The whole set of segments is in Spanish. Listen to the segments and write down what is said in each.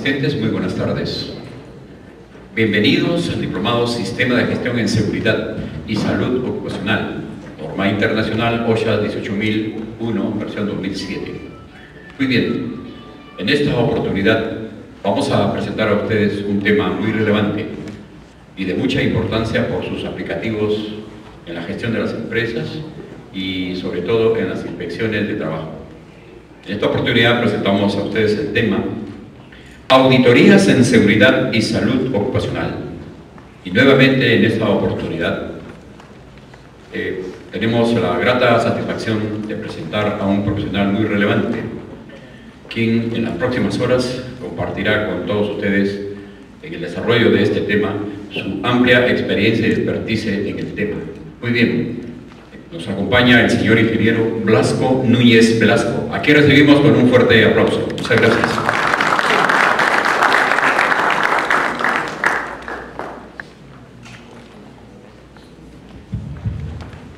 asistentes, muy buenas tardes. Bienvenidos al Diplomado Sistema de Gestión en Seguridad y Salud Ocupacional, norma internacional OSHA 18001, versión 2007. Muy bien, en esta oportunidad vamos a presentar a ustedes un tema muy relevante y de mucha importancia por sus aplicativos en la gestión de las empresas y sobre todo en las inspecciones de trabajo. En esta oportunidad presentamos a ustedes el tema Auditorías en Seguridad y Salud Ocupacional. Y nuevamente en esta oportunidad tenemos la grata satisfacción de presentar a un profesional muy relevante, quien en las próximas horas compartirá con todos ustedes en el desarrollo de este tema su amplia experiencia y expertise en el tema. Muy bien, nos acompaña el señor ingeniero Blasco Núñez Velasco. Aquí recibimos con un fuerte aplauso. Muchas gracias.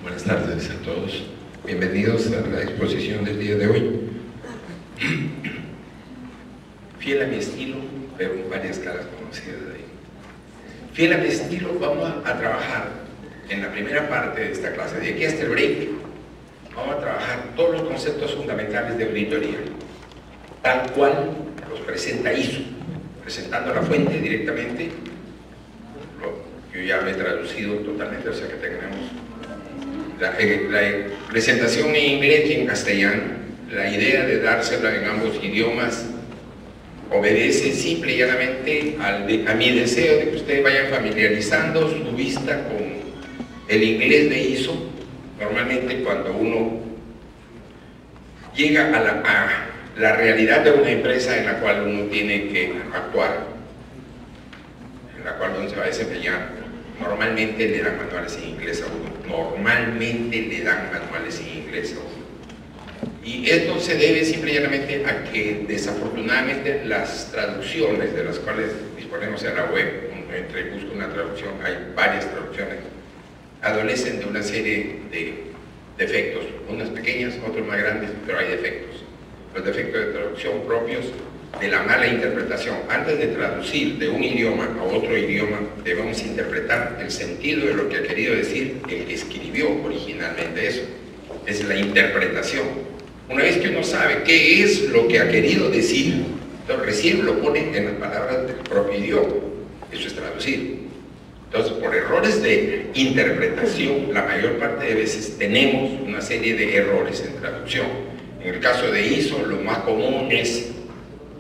Buenas tardes a todos. Bienvenidos a la exposición del día de hoy. Fiel a mi estilo, pero con varias caras conocidas de ahí. Fiel a mi estilo, vamos a trabajar en la primera parte de esta clase, de aquí hasta el break, vamos a trabajar todos los conceptos fundamentales de auditoría, tal cual los presenta ISO, presentando la fuente directamente. Yo ya lo he traducido totalmente, o sea que tenemos la presentación en inglés y en castellano. La idea de dársela en ambos idiomas obedece simple y llanamente a mi deseo de que ustedes vayan familiarizando su vista con el inglés de ISO. Normalmente cuando uno llega a la realidad de una empresa en la cual uno tiene que actuar, en la cual uno se va a desempeñar, normalmente le dan manuales en inglés a uno. Normalmente le dan manuales en inglés a uno. Y esto se debe simple y llanamente a que desafortunadamente las traducciones de las cuales disponemos en la web, entre busco una traducción, hay varias traducciones, adolecen de una serie de defectos, unas pequeñas, otras más grandes, pero hay defectos. Los defectos de traducción propios de la mala interpretación. Antes de traducir de un idioma a otro idioma, debemos interpretar el sentido de lo que ha querido decir el que escribió originalmente eso. Es la interpretación. Una vez que uno sabe qué es lo que ha querido decir, entonces recién lo pone en las palabras del propio idioma. Eso es traducir. Entonces, por errores de interpretación, la mayor parte de veces tenemos una serie de errores en traducción. En el caso de ISO, lo más común es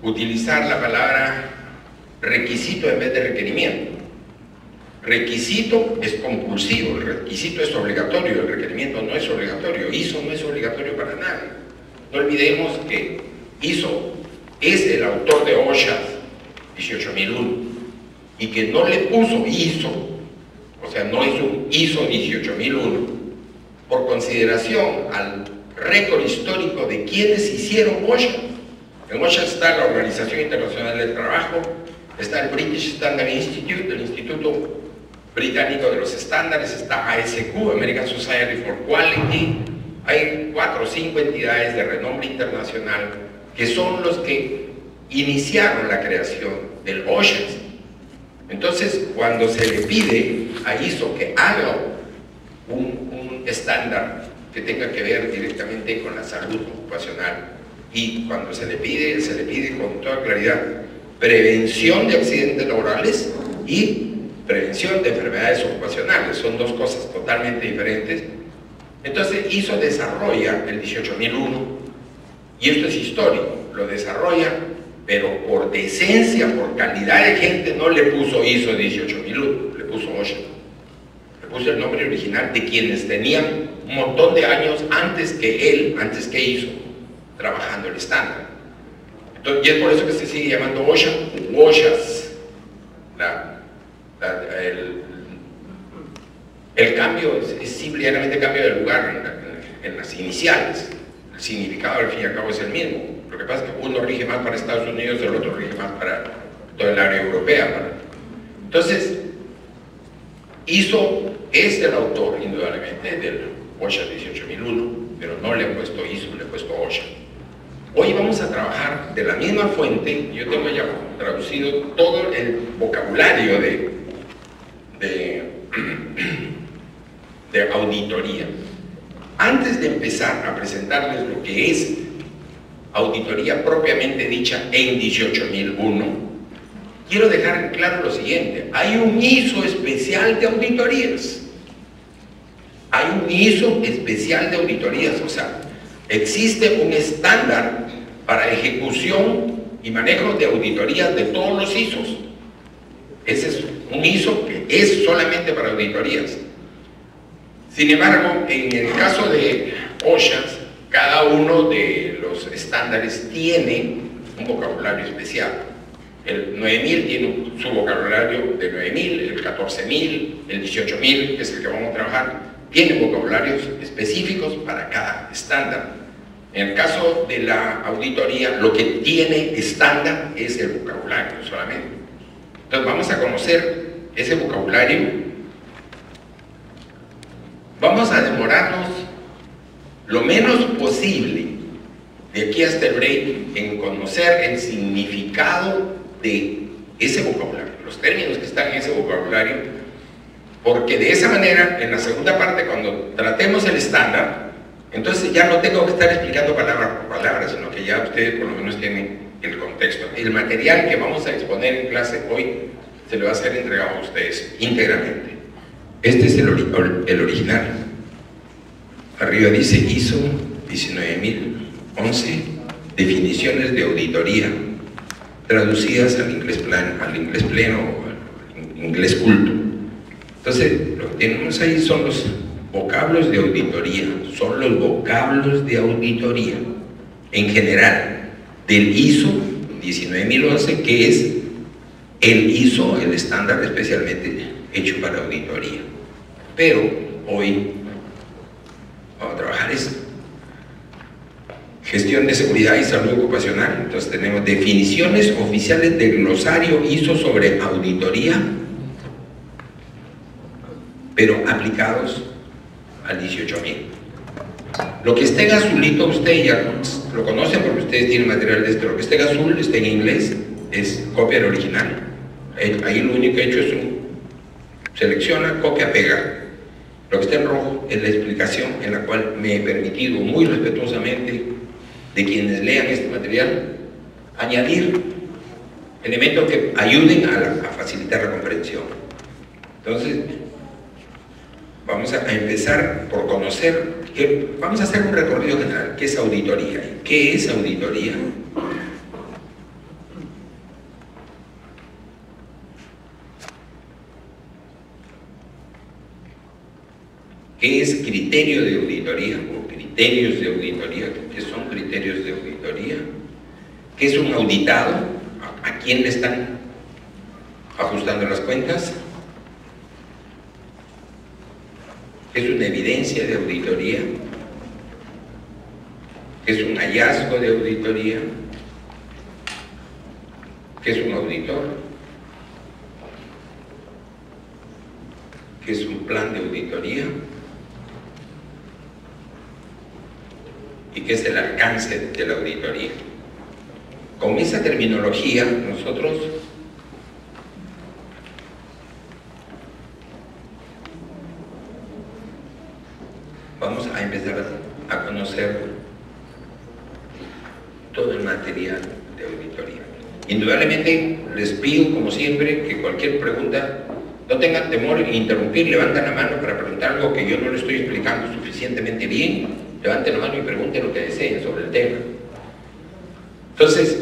utilizar la palabra requisito en vez de requerimiento. Requisito es compulsivo, el requisito es obligatorio, el requerimiento no es obligatorio. ISO no es obligatorio para nadie. No olvidemos que ISO es el autor de OSHA 18001 y que no le puso ISO, o sea, no es un ISO 18001, por consideración al récord histórico de quienes hicieron OSHA. En OSHA está la Organización Internacional del Trabajo, está el British Standard Institute, el Instituto Británico de los Estándares, está ASQ, American Society for Quality. Hay 4 o 5 entidades de renombre internacional que son los que iniciaron la creación del OSHA. Entonces, cuando se le pide a ISO que haga un estándar que tenga que ver directamente con la salud ocupacional, y cuando se le pide con toda claridad prevención de accidentes laborales y prevención de enfermedades ocupacionales, son dos cosas totalmente diferentes. Entonces ISO desarrolla el 18001 y esto es histórico, lo desarrolla, pero por decencia, por calidad de gente no le puso ISO 18001, le puso OSHA, le puso el nombre original de quienes tenían un montón de años antes que él, antes que ISO, trabajando el estándar. Entonces, y es por eso que se sigue llamando OSHA u OSHAs. El cambio es simplemente cambio de lugar en las iniciales. El significado al fin y al cabo es el mismo. Lo que pasa es que uno rige más para Estados Unidos, el otro rige más para toda el área europea. Entonces, ISO es el autor, indudablemente, del OSHA 18001, pero no le he puesto ISO, le he puesto OSHA. Hoy vamos a trabajar de la misma fuente. Yo tengo ya traducido todo el vocabulario de auditoría. Antes de empezar a presentarles lo que es auditoría propiamente dicha en 18001, quiero dejar en claro lo siguiente: hay un ISO especial de auditorías. Hay un ISO especial de auditorías, o sea, existe un estándar para ejecución y manejo de auditorías de todos los ISOs. Ese es un ISO que es solamente para auditorías. Sin embargo, en el caso de OSHA, cada uno de los estándares tiene un vocabulario especial. El 9000 tiene su vocabulario de 9000, el 14000, el 18000, que es el que vamos a trabajar, tienen vocabularios específicos para cada estándar. En el caso de la auditoría, lo que tiene estándar es el vocabulario solamente. Entonces vamos a conocer ese vocabulario. Vamos a demorarnos lo menos posible de aquí hasta el break en conocer el significado de ese vocabulario, los términos que están en ese vocabulario, porque de esa manera, en la segunda parte, cuando tratemos el estándar, entonces ya no tengo que estar explicando palabra por palabra, sino que ya ustedes por lo menos tienen el contexto. El material que vamos a exponer en clase hoy se le va a ser entregado a ustedes íntegramente. Este es el original. Arriba dice ISO 19011, definiciones de auditoría, traducidas al inglés pleno o al inglés culto. Entonces, lo que tenemos ahí son los vocablos de auditoría, son los vocablos de auditoría en general del ISO 19011, que es el ISO, el estándar especialmente hecho para auditoría. Pero hoy vamos a trabajar eso. Gestión de seguridad y salud ocupacional. Entonces tenemos definiciones oficiales del glosario ISO sobre auditoría, pero aplicados al 18000. Lo que esté en azulito, usted ya lo conocen porque ustedes tienen material de esto. Lo que esté en azul, está en inglés, es copia del original. Ahí lo único que he hecho es selecciona, copia, pega. Lo que está en rojo es la explicación en la cual me he permitido muy respetuosamente de quienes lean este material añadir elementos que ayuden a facilitar la comprensión. Entonces, vamos a empezar por conocer, vamos a hacer un recorrido general. ¿Qué es auditoría? ¿Qué es auditoría? ¿Qué es criterio de auditoría o criterios de auditoría? ¿Qué son criterios de auditoría? ¿Qué es un auditado? ¿A quién le están ajustando las cuentas? ¿Qué es una evidencia de auditoría? ¿Qué es un hallazgo de auditoría? ¿Qué es un auditor? ¿Qué es un plan de auditoría? ¿Y qué es el alcance de la auditoría? Con esa terminología nosotros vamos a empezar a conocer todo el material de auditoría. Indudablemente les pido, como siempre, que cualquier pregunta no tengan temor en interrumpir, levanten la mano para preguntar algo que yo no le estoy explicando suficientemente bien. Levanten la mano y pregunten lo que deseen sobre el tema. Entonces,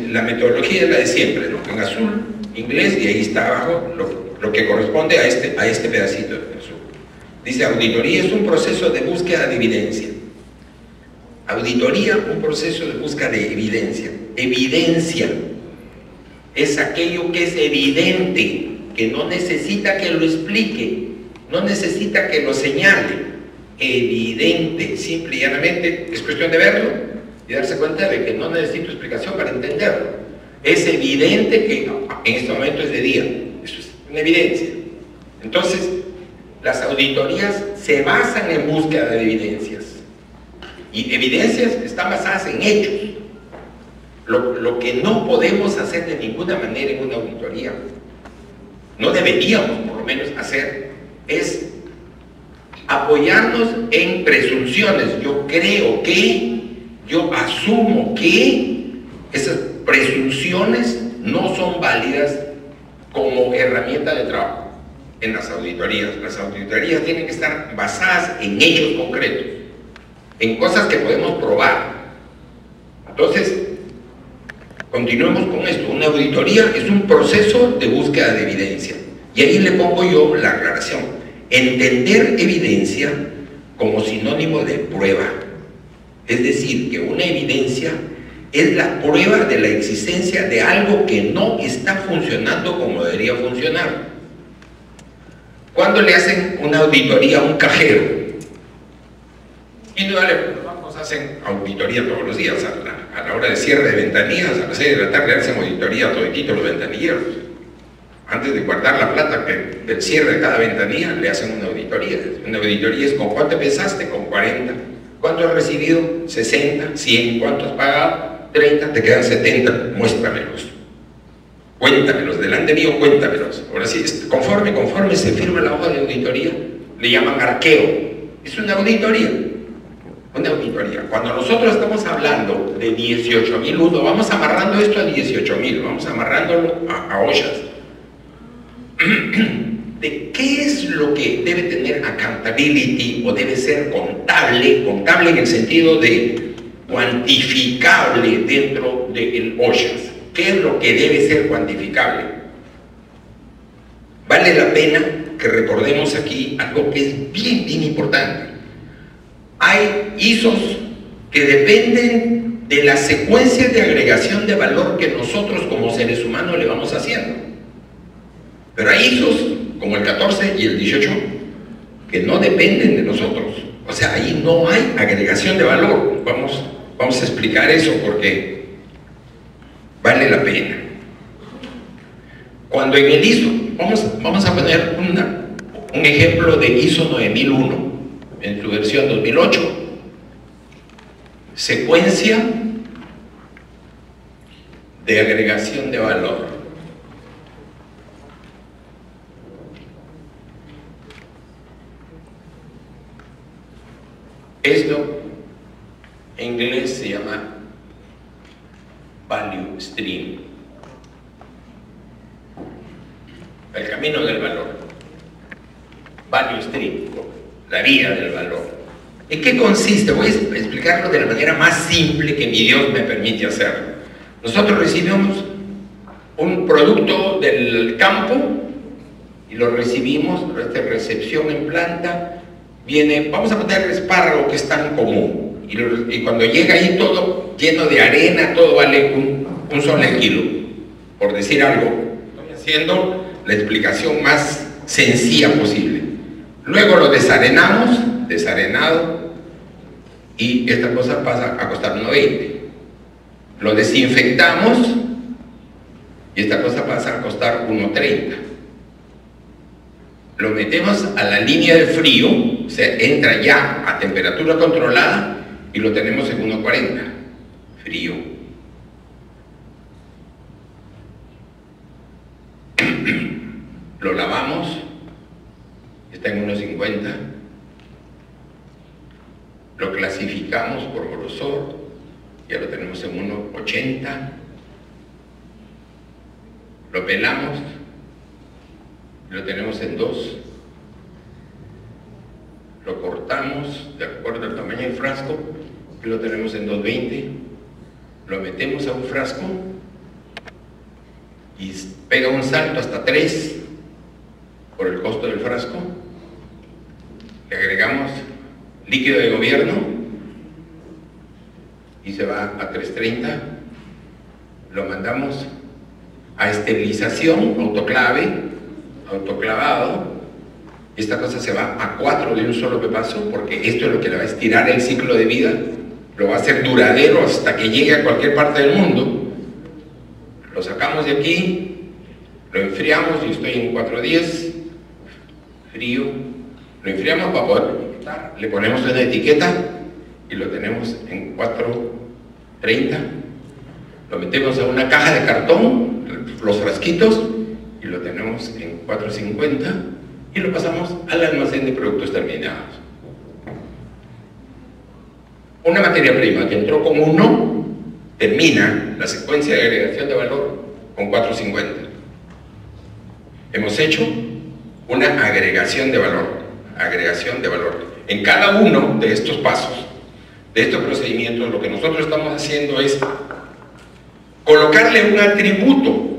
la metodología es la de siempre, ¿no? En azul, inglés, y ahí está abajo lo que corresponde a este pedacito de azul. Dice, auditoría es un proceso de búsqueda de evidencia. Auditoría, un proceso de búsqueda de evidencia. Evidencia es aquello que es evidente, que no necesita que lo explique, no necesita que lo señale. Evidente, simple y llanamente, es cuestión de verlo y darse cuenta de que no necesito explicación para entenderlo. Es evidente que en este momento es de día, eso es una evidencia. Entonces, las auditorías se basan en búsqueda de evidencias. Y evidencias están basadas en hechos. Lo que no podemos hacer de ninguna manera en una auditoría, no deberíamos por lo menos hacer, es apoyarnos en presunciones. Yo creo que, yo asumo que esas presunciones no son válidas como herramienta de trabajo en las auditorías. Las auditorías tienen que estar basadas en hechos concretos, en cosas que podemos probar. Entonces, continuemos con esto. Una auditoría es un proceso de búsqueda de evidencia. Y ahí le pongo yo la aclaración. Entender evidencia como sinónimo de prueba. Es decir, que una evidencia es la prueba de la existencia de algo que no está funcionando como debería funcionar. Cuando le hacen una auditoría a un cajero, y no vale, los bancos hacen auditoría todos los días, a la hora de cierre de ventanillas, a las 6 de la tarde hacen auditoría a todititos los ventanilleros. Antes de guardar la plata del cierre de cada ventanilla, le hacen una auditoría. Una auditoría es: ¿con cuánto empezaste? Con 40. ¿Cuánto has recibido? 60, 100. ¿Cuánto has pagado? 30, te quedan 70. Muéstramelos. Cuéntamelos, delante mío, cuéntamelos. Ahora sí, conforme se firma la hoja de auditoría, le llaman arqueo. Es una auditoría. Una auditoría. Cuando nosotros estamos hablando de 18.001, vamos amarrando esto a 18.000, vamos amarrándolo a ollas. ¿De qué es lo que debe tener accountability o debe ser contable? Contable en el sentido de cuantificable dentro del ollas. ¿Qué es lo que debe ser cuantificable? Vale la pena que recordemos aquí algo que es bien, bien importante. Hay ISOs que dependen de la secuencia de agregación de valor que nosotros como seres humanos le vamos haciendo. Pero hay ISOs como el 14 y el 18 que no dependen de nosotros. O sea, ahí no hay agregación de valor. Vamos a explicar eso porque vale la pena. Cuando en el ISO, vamos a poner un ejemplo de ISO 9001 en su versión 2008, secuencia de agregación de valor. Esto en inglés se llama value stream, el camino del valor. Value stream, la vía del valor. ¿En qué consiste? Voy a explicarlo de la manera más simple que mi Dios me permite hacerlo. Nosotros recibimos un producto del campo y lo recibimos, esta recepción en planta. Viene, vamos a poner el espárrago, que es tan común, y cuando llega ahí todo lleno de arena, todo vale un sol el kilo, por decir algo. Estoy haciendo la explicación más sencilla posible. Luego lo desarenamos, desarenado, y esta cosa pasa a costar 1.20. Lo desinfectamos y esta cosa pasa a costar 1.30. Lo metemos a la línea de frío, o sea, entra ya a temperatura controlada y lo tenemos en 1.40, frío. Lo lavamos, está en 1.50. Lo clasificamos por grosor, ya lo tenemos en 1.80. Lo pelamos, lo tenemos en 2. Lo cortamos de acuerdo al tamaño del frasco y lo tenemos en 2.20. Lo metemos a un frasco y pega un salto hasta 3 por el costo del frasco. Le agregamos líquido de gobierno y se va a 3.30. Lo mandamos a esterilización, autoclavado. Esta cosa se va a 4 de un solo pepazo, porque esto es lo que le va a estirar el ciclo de vida, lo va a hacer duradero hasta que llegue a cualquier parte del mundo. Lo sacamos de aquí, lo enfriamos, yo estoy en 410, frío, lo enfriamos para poder, le ponemos una etiqueta y lo tenemos en 4.30. Lo metemos a una caja de cartón, los frasquitos, y lo tenemos en 4.50 y lo pasamos al almacén de productos terminados. Una materia prima que entró con 1 termina la secuencia de agregación de valor con 4.50. Hemos hecho una agregación de valor. En cada uno de estos pasos, de estos procedimientos, lo que nosotros estamos haciendo es colocarle un atributo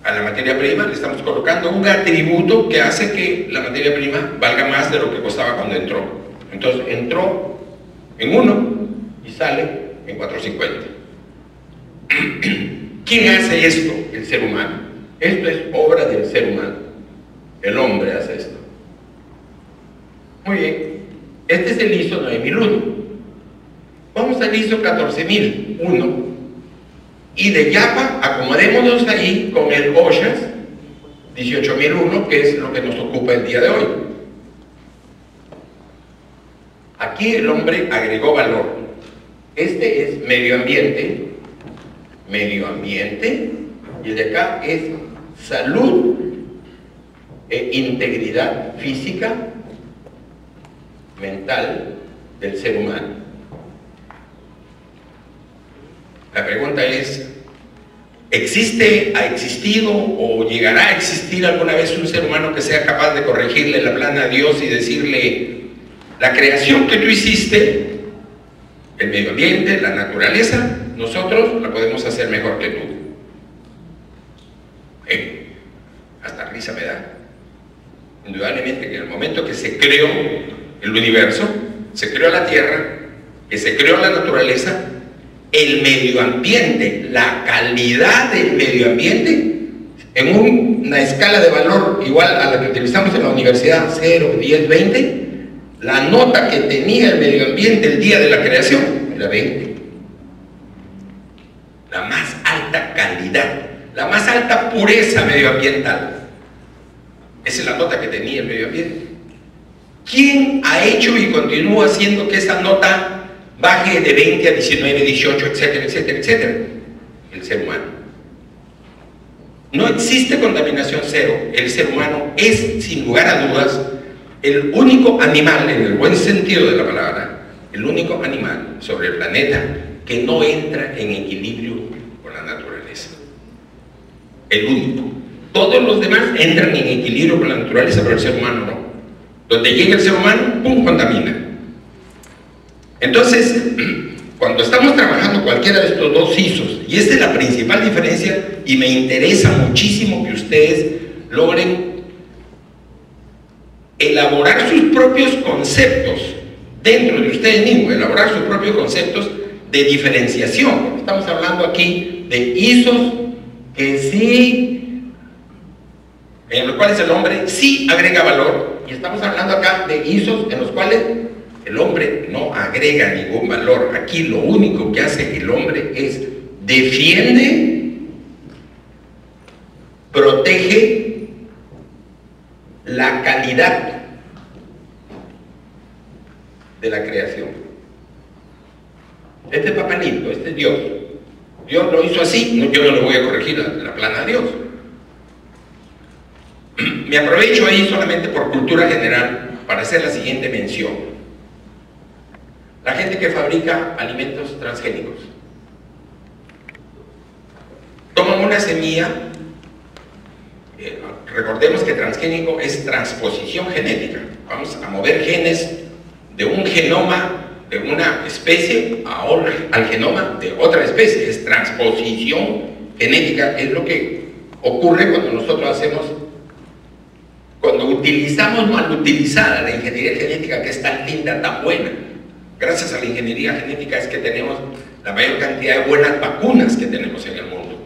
a la materia prima. Le estamos colocando un atributo que hace que la materia prima valga más de lo que costaba cuando entró. Entonces entró en 1 y sale en 4.50. ¿Quién hace esto? El ser humano. Esto es obra del ser humano. El hombre hace esto. Muy bien. Este es el ISO 9001. Vamos al ISO 14001. Y de Yapa, acomodémonos ahí con el OSHAS 18001, que es lo que nos ocupa el día de hoy. Aquí el hombre agregó valor. Este es medio ambiente, y el de acá es salud e integridad física, mental del ser humano. La pregunta es, ¿ha existido o llegará a existir alguna vez un ser humano que sea capaz de corregirle la plana a Dios y decirle, la creación que tú hiciste, el medio ambiente, la naturaleza, nosotros la podemos hacer mejor que tú? Hasta risa me da. Indudablemente que en el momento que se creó el universo, se creó la Tierra, que se creó la naturaleza, el medio ambiente, la calidad del medio ambiente, en una escala de valor igual a la que utilizamos en la universidad, 0, 10, 20, la nota que tenía el medio ambiente el día de la creación era 20. La más alta calidad, la más alta pureza medioambiental. Esa es la nota que tenía el medio ambiente. ¿Quién ha hecho y continúa haciendo que esa nota baje de 20 a 19, 18, etcétera, etcétera, etcétera? El ser humano. No existe contaminación cero. El ser humano es, sin lugar a dudas, el único animal, en el buen sentido de la palabra, el único animal sobre el planeta que no entra en equilibrio con la naturaleza. El único. Todos los demás entran en equilibrio con la naturaleza, pero el ser humano no. Donde llega el ser humano, ¡pum!, contamina. Entonces, cuando estamos trabajando cualquiera de estos dos ISOs, y esta es la principal diferencia, y me interesa muchísimo que ustedes logren elaborar sus propios conceptos dentro de ustedes mismos, elaborar sus propios conceptos de diferenciación. Estamos hablando aquí de ISOs que sí, en los cuales el hombre sí agrega valor, y estamos hablando acá de ISOs en los cuales el hombre no agrega ningún valor. Aquí lo único que hace el hombre es defiende, protege la calidad de la creación. Este es papelito, este es Dios. Dios lo hizo así, yo no le voy a corregir la plana a Dios. Me aprovecho ahí solamente por cultura general para hacer la siguiente mención. La gente que fabrica alimentos transgénicos toman una semilla, recordemos que transgénico es transposición genética. Vamos a mover genes de un genoma de una especie al genoma de otra especie. Es transposición genética, es lo que ocurre cuando nosotros cuando utilizamos mal utilizada la ingeniería genética, que es tan linda, tan buena. Gracias a la ingeniería genética es que tenemos la mayor cantidad de buenas vacunas que tenemos en el mundo.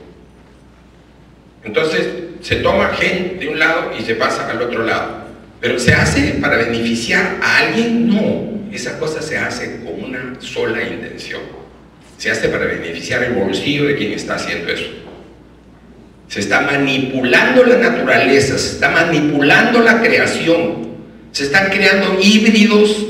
Entonces, se toma gen de un lado y se pasa al otro lado. ¿Pero se hace para beneficiar a alguien? No. Esa cosa se hace con una sola intención. Se hace para beneficiar el bolsillo de quien está haciendo eso. Se está manipulando la naturaleza, se está manipulando la creación. Se están creando híbridos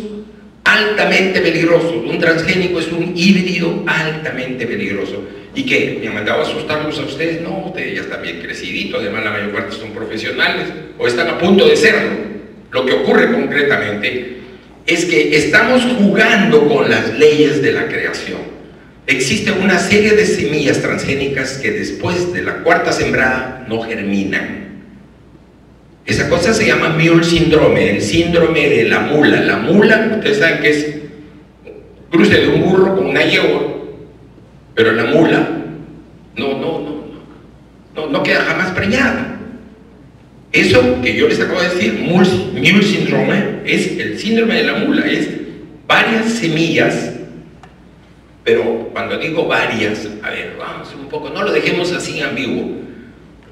altamente peligroso. Un transgénico es un híbrido altamente peligroso. ¿Y qué? ¿Me han mandado a asustarlos a ustedes? No, ustedes ya están bien creciditos, además la mayor parte son profesionales o están a punto de serlo. Lo que ocurre concretamente es que estamos jugando con las leyes de la creación. Existe una serie de semillas transgénicas que después de la cuarta sembrada no germinan. Esa cosa se llama Mule Syndrome, el síndrome de la mula. La mula, ustedes saben que es cruce de un burro con una yegua, pero la mula no queda jamás preñada. Eso que yo les acabo de decir, Mule Syndrome, es el síndrome de la mula, es varias semillas, pero cuando digo varias, a ver, vamos un poco, no lo dejemos así ambiguo.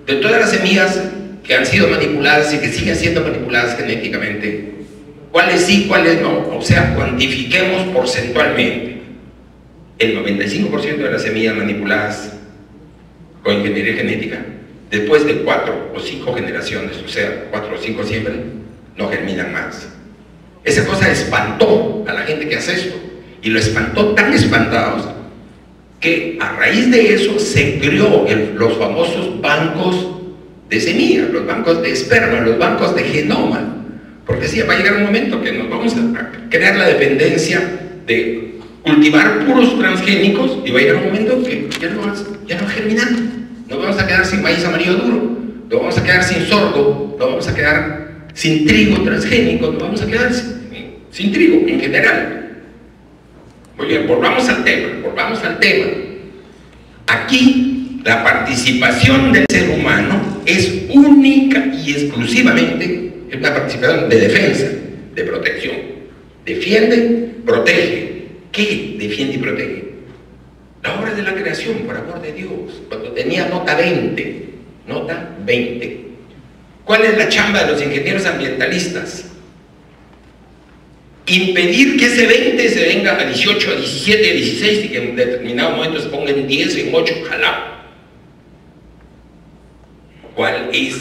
De todas las semillas que han sido manipuladas y que siguen siendo manipuladas genéticamente, ¿cuáles sí, cuáles no? O sea, cuantifiquemos porcentualmente. El 95% de las semillas manipuladas con ingeniería genética, después de 4 o 5 generaciones, o sea, 4 o 5 siempre, no germinan más. Esa cosa espantó a la gente que hace esto, y lo espantó tan espantados que a raíz de eso se creó los famosos bancos de semillas, los bancos de esperma, los bancos de genoma, porque sí, va a llegar un momento que nos vamos a crear la dependencia de cultivar puros transgénicos y va a llegar un momento que ya no germinan. Nos vamos a quedar sin maíz amarillo duro, nos vamos a quedar sin sorgo, nos vamos a quedar sin trigo transgénico, nos vamos a quedar sin trigo en general. Muy bien, volvamos al tema. Aquí la participación del ser humano es única y exclusivamente una participación de defensa, de protección. Defiende, protege. ¿Qué defiende y protege? La obra de la creación, por amor de Dios, cuando tenía nota 20. ¿Cuál es la chamba de los ingenieros ambientalistas? Impedir que ese 20 se venga a 18, a 17, a 16 y que en determinado momento se ponga en 10, en 8, jalado. ¿Cuál es?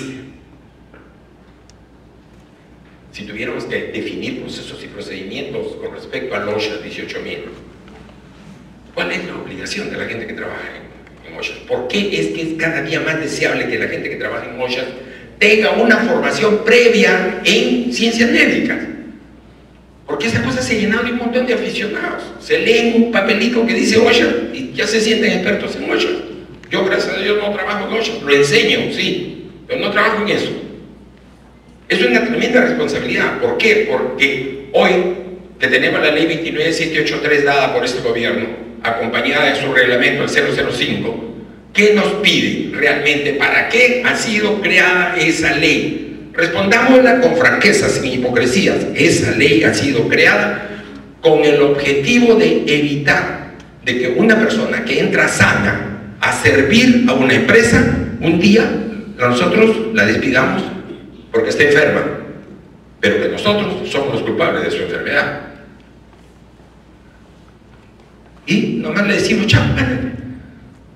Si tuviéramos que definir procesos y procedimientos con respecto al OSHA 18.000, ¿cuál es la obligación de la gente que trabaja en OSHA? ¿Por qué es que es cada día más deseable que la gente que trabaja en OSHA tenga una formación previa en ciencias médicas? Porque esa cosa se ha llenado de un montón de aficionados. Se leen un papelito que dice OSHA y ya se sienten expertos en OSHA. Yo, gracias a Dios, no trabajo en OSHA, lo enseño, sí, pero no trabajo en eso. Es una tremenda responsabilidad. ¿Por qué? Porque hoy que tenemos la ley 29783 dada por este gobierno, acompañada de su reglamento, el 005, ¿qué nos pide realmente? ¿Para qué ha sido creada esa ley? Respondámosla con franqueza, sin hipocresías. Esa ley ha sido creada con el objetivo de evitar de que una persona que entra sana a servir a una empresa, un día nosotros la despidamos porque está enferma, pero que nosotros somos los culpables de su enfermedad. Y nomás le decimos, chao.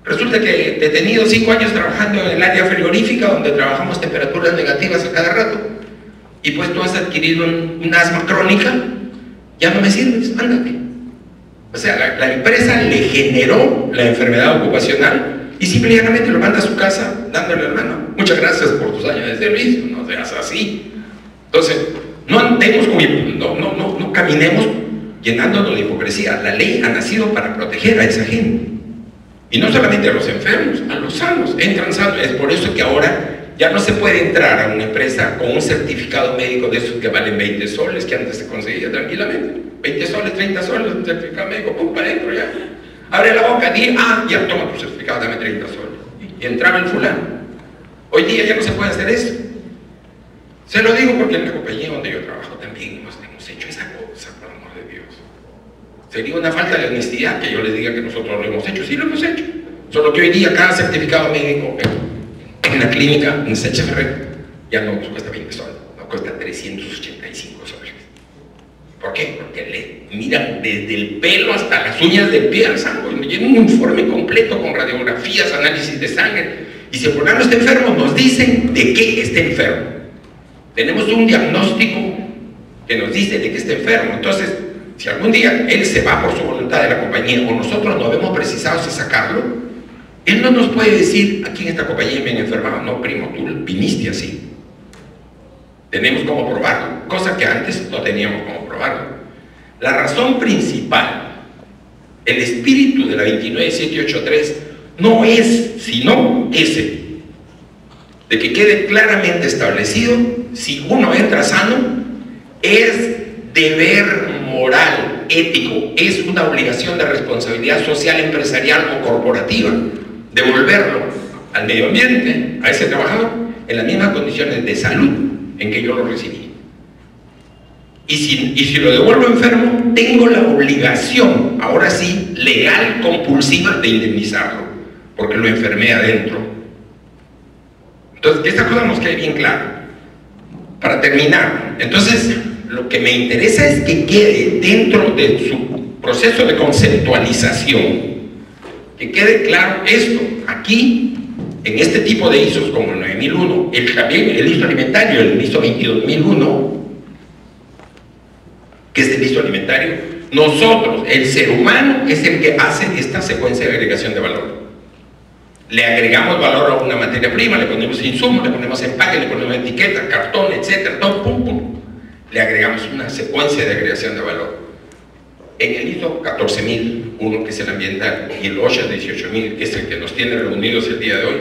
Resulta que he tenido 5 años trabajando en el área frigorífica, donde trabajamos temperaturas negativas a cada rato, y pues tú has adquirido un asma crónica, ya no me sirves, ándate. O sea, la empresa le generó la enfermedad ocupacional y simplemente lo manda a su casa dándole la mano. Muchas gracias por tus años de servicio, no seas así. Entonces, no andemos no caminemos llenándonos de hipocresía. La ley ha nacido para proteger a esa gente. Y no solamente a los enfermos, a los sanos. Entran sanos. Es por eso que ahora ya no se puede entrar a una empresa con un certificado médico de esos que valen 20 soles, que antes se conseguía tranquilamente. 20 soles, 30 soles, un certificado médico, pum, para adentro ya. Abre la boca, di, ya toma tu certificado, dame 30 soles. Y entraba el fulano. Hoy día ya no se puede hacer eso. Se lo digo porque en la compañía donde yo trabajo también hemos hecho esa cosa, por amor de Dios. Sería una falta de honestidad que yo les diga que nosotros lo hemos hecho. Sí lo hemos hecho. Solo que hoy día cada certificado médico en la clínica, en Sánchez Ferrer, ya no nos cuesta 20 soles, nos cuesta 385 soles. ¿Por qué? Porque le miran desde el pelo hasta las uñas del pie al sangue. Llenan un informe completo con radiografías, análisis de sangre. Y si el fulano está enfermo, nos dicen de qué está enfermo. Tenemos un diagnóstico que nos dice de que está enfermo. Entonces, si algún día él se va por su voluntad de la compañía o nosotros nos vemos precisados de sacarlo, él no nos puede decir, aquí en esta compañía me han enfermado. No, primo, tú viniste así. Tenemos cómo probarlo, cosa que antes no teníamos cómo probarlo. La razón principal, el espíritu de la 29783 no es sino ese, de que quede claramente establecido, si uno entra sano, es deber moral, ético, es una obligación de responsabilidad social, empresarial o corporativa, devolverlo al medio ambiente, a ese trabajador, en las mismas condiciones de salud en que yo lo recibí. Y si lo devuelvo enfermo, tengo la obligación, ahora sí, legal, compulsiva, de indemnizarlo, porque lo enfermé adentro. Entonces, que esta cosa nos quede bien clara. Para terminar, entonces, lo que me interesa es que quede dentro de su proceso de conceptualización, que quede claro esto. Aquí, en este tipo de ISOs como el 9001, también el ISO alimentario, el ISO 22001, que es el ISO alimentario, nosotros, el ser humano, es el que hace esta secuencia de agregación de valor. Le agregamos valor a una materia prima, le ponemos insumos, le ponemos empaque, le ponemos etiqueta, cartón, etcétera, todo, pum, pum. Le agregamos una secuencia de agregación de valor. En el ISO 14001, que es el ambiental, y el OSHA 18000, que es el que nos tiene reunidos el día de hoy,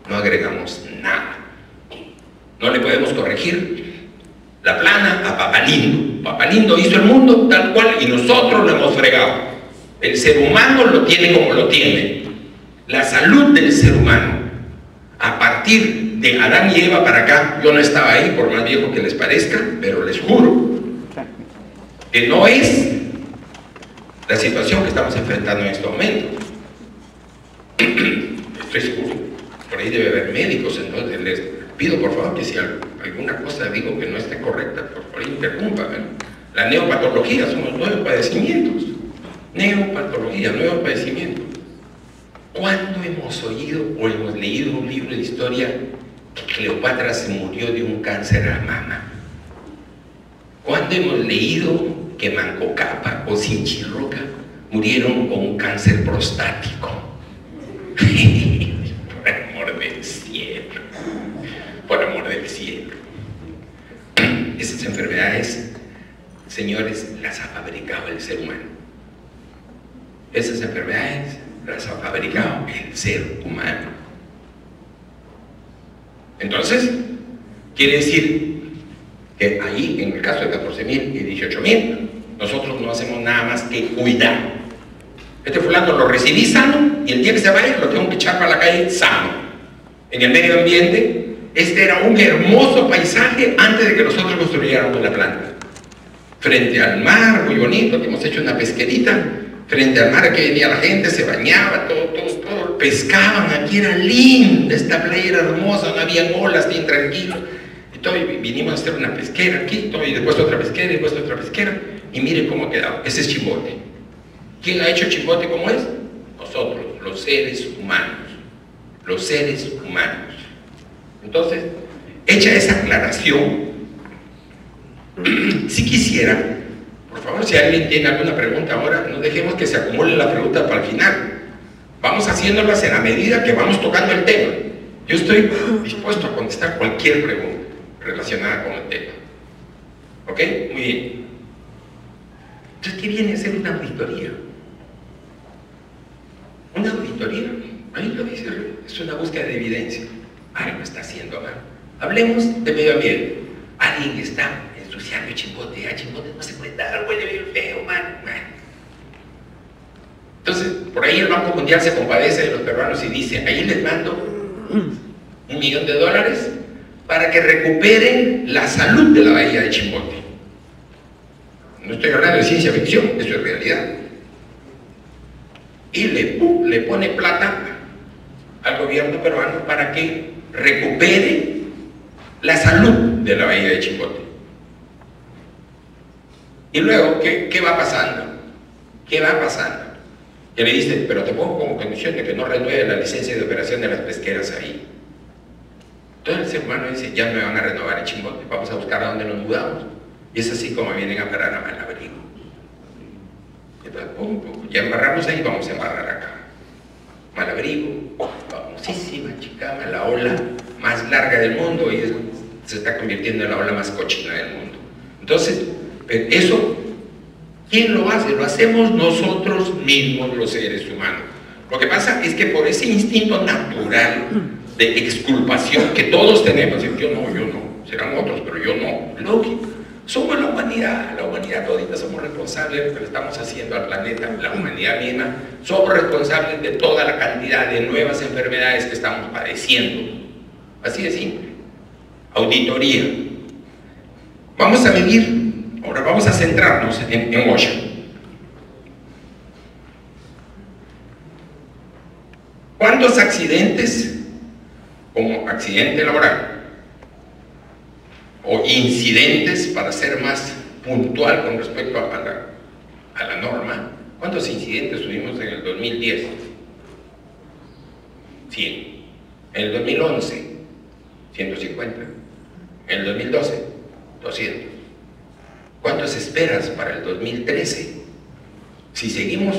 no agregamos nada. No le podemos corregir la plana a Papalindo. Papalindo hizo el mundo tal cual y nosotros lo hemos fregado. El ser humano lo tiene como lo tiene. La salud del ser humano, a partir de Adán y Eva para acá, yo no estaba ahí, por más viejo que les parezca, pero les juro que no es la situación que estamos enfrentando en este momento. Estoy seguro, por ahí debe haber médicos, entonces les pido por favor que si alguna cosa digo que no esté correcta, por favor interrúmpame. La neopatología son los 9 padecimientos. Neopatología, 9 padecimientos. ¿Cuándo hemos oído o hemos leído un libro de historia que Cleopatra se murió de un cáncer a mama? ¿Cuándo hemos leído que Manco Cápac o Sinchirroca murieron con un cáncer prostático? Por amor del cielo, por amor del cielo. Esas enfermedades, señores, las ha fabricado el ser humano. Esas enfermedades las ha fabricado el ser humano. Entonces, quiere decir que ahí, en el caso de 14.000 y 18.000, nosotros no hacemos nada más que cuidar. Este fulano lo recibí sano y el día que se vaya lo tengo que echar para la calle sano. En el medio ambiente, este era un hermoso paisaje antes de que nosotros construyéramos la planta. Frente al mar, muy bonito, que hemos hecho una pesquerita. Frente al mar que venía la gente, se bañaba, todo, pescaban, aquí era linda, esta playa era hermosa, no había olas, bien tranquilo. Y vinimos a hacer una pesquera aquí, y después otra pesquera, y después otra pesquera, y miren cómo ha quedado. Ese es Chimbote. ¿Quién ha hecho Chimbote como es? Nosotros, los seres humanos. Los seres humanos. Entonces, hecha esa aclaración, si quisiera, por favor, si alguien tiene alguna pregunta ahora, no dejemos que se acumule la pregunta para el final. Vamos haciéndolas en la medida que vamos tocando el tema. Yo estoy dispuesto a contestar cualquier pregunta relacionada con el tema. ¿Ok? Muy bien. Entonces, ¿qué viene a ser una auditoría? Una auditoría, ahí lo dice, es una búsqueda de evidencia. Algo está haciendo mal. Hablemos de medio ambiente. Alguien está ensuciando Chimbote. A Chimbote no se puede dar, huele bien feo, man. Entonces, por ahí el Banco Mundial se compadece de los peruanos y dice, ahí les mando $1 millón para que recuperen la salud de la bahía de Chimbote. No estoy hablando de ciencia ficción, eso es realidad. Y le pone plata al gobierno peruano para que recupere la salud de la bahía de Chimbote. Y luego, ¿qué va pasando? ¿Qué va pasando? Que le dice, pero te pongo como condición de que no renueve la licencia de operación de las pesqueras ahí. Entonces el ser humano dice, ya me van a renovar el Chimbote, vamos a buscar a dónde nos mudamos. Y es así como vienen a parar a Malabrigo. Entonces, ya embarramos ahí, vamos a embarrar acá. Malabrigo, famosísima Chicama, la ola más larga del mundo, y se está convirtiendo en la ola más cochina del mundo. Entonces, eso, ¿quién lo hace? Lo hacemos nosotros mismos, los seres humanos. Lo que pasa es que por ese instinto natural de exculpación que todos tenemos, yo no, serán otros, pero yo no, lógico. Somos la humanidad todita somos responsables de lo que le estamos haciendo al planeta, la humanidad misma, somos responsables de toda la cantidad de nuevas enfermedades que estamos padeciendo. Así de simple. Auditoría. Vamos a medir, ahora vamos a centrarnos en OSHA. ¿Cuántos accidentes, como accidente laboral, o incidentes, para ser más puntual con respecto a la norma, cuántos incidentes tuvimos en el 2010? 100. En el 2011, 150. En el 2012, 200. ¿Cuántos esperas para el 2013? Si seguimos